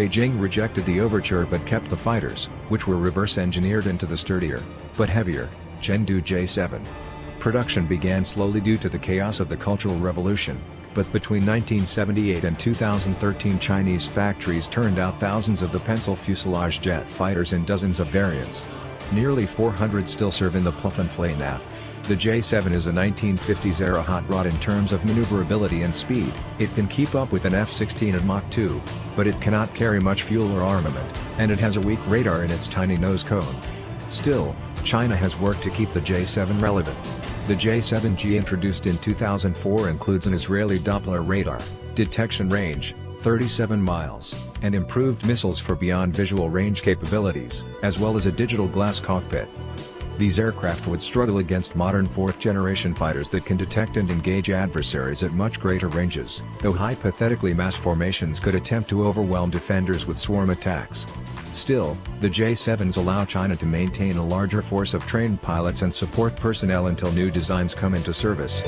Beijing rejected the overture but kept the fighters, which were reverse-engineered into the sturdier, but heavier, Chengdu J-7. Production began slowly due to the chaos of the Cultural Revolution, but between 1978 and 2013 Chinese factories turned out thousands of the Pencil fuselage jet fighters in dozens of variants. Nearly 400 still serve in the plug-and-play NAF. The J-7 is a 1950s-era hot rod in terms of maneuverability and speed. It can keep up with an F-16 at Mach 2, but it cannot carry much fuel or armament, and it has a weak radar in its tiny nose cone. Still, China has worked to keep the J-7 relevant. The J-7G introduced in 2004 includes an Israeli Doppler radar, detection range, 37 miles, and improved missiles for beyond visual range capabilities, as well as a digital glass cockpit. These aircraft would struggle against modern fourth-generation fighters that can detect and engage adversaries at much greater ranges, though hypothetically mass formations could attempt to overwhelm defenders with swarm attacks. Still, the J-7s allow China to maintain a larger force of trained pilots and support personnel until new designs come into service.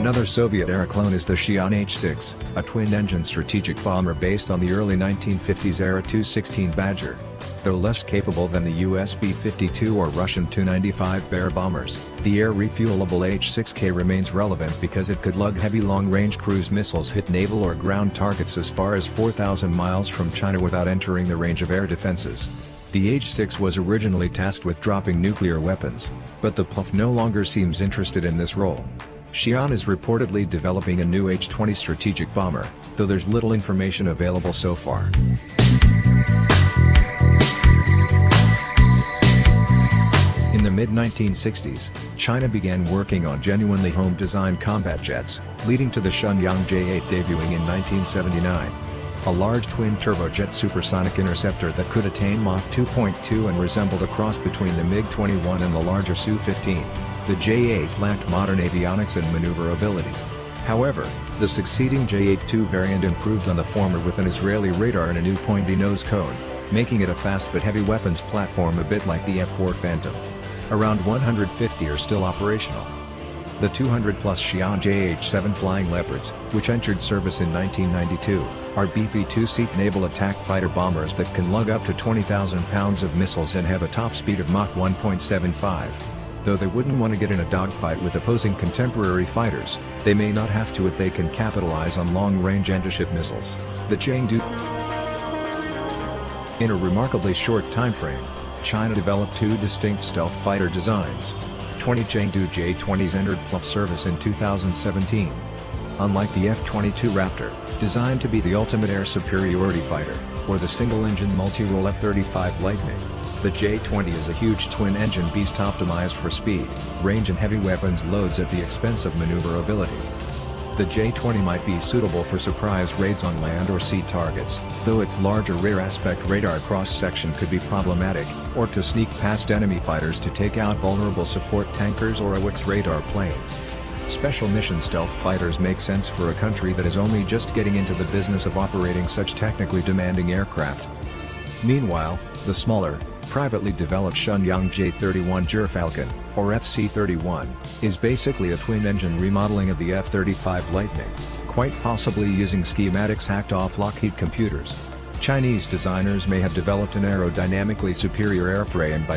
Another Soviet-era clone is the Xi'an H-6, a twin-engine strategic bomber based on the early 1950s-era Tu-16 Badger. Though less capable than the US B-52 or Russian Tu-95 Bear bombers, the air-refuelable H-6K remains relevant because it could lug heavy long-range cruise missiles, hit naval or ground targets as far as 4,000 miles from China without entering the range of air defenses. The H-6 was originally tasked with dropping nuclear weapons, but the PLF no longer seems interested in this role. Xi'an is reportedly developing a new H-20 strategic bomber, though there's little information available so far. In the mid-1960s, China began working on genuinely home-designed combat jets, leading to the Shenyang J-8 debuting in 1979. A large twin-turbojet supersonic interceptor that could attain Mach 2.2 and resembled a cross between the MiG-21 and the larger Su-15. The J-8 lacked modern avionics and maneuverability. However, the succeeding J-8-2 variant improved on the former with an Israeli radar and a new pointy nose cone, making it a fast but heavy weapons platform a bit like the F-4 Phantom. Around 150 are still operational. The 200-plus Xi'an JH-7 Flying Leopards, which entered service in 1992, are beefy two-seat naval attack fighter bombers that can lug up to 20,000 pounds of missiles and have a top speed of Mach 1.75. Though they wouldn't want to get in a dogfight with opposing contemporary fighters, they may not have to if they can capitalize on long-range anti-ship missiles. The Chengdu. In a remarkably short time frame, China developed two distinct stealth fighter designs. 20 Chengdu J-20s entered PLF service in 2017. Unlike the F-22 Raptor, designed to be the ultimate air superiority fighter, or the single-engine multi-role F-35 Lightning, the J-20 is a huge twin-engine beast optimized for speed, range and heavy weapons loads at the expense of maneuverability. The J-20 might be suitable for surprise raids on land or sea targets, though its larger rear-aspect radar cross-section could be problematic, or to sneak past enemy fighters to take out vulnerable support tankers or AWACS radar planes. Special mission stealth fighters make sense for a country that is only just getting into the business of operating such technically demanding aircraft. Meanwhile, the smaller, privately developed Shenyang J-31 Gyrfalcon, or FC-31, is basically a twin-engine remodeling of the F-35 Lightning, quite possibly using schematics hacked off Lockheed computers. Chinese designers may have developed an aerodynamically superior airframe by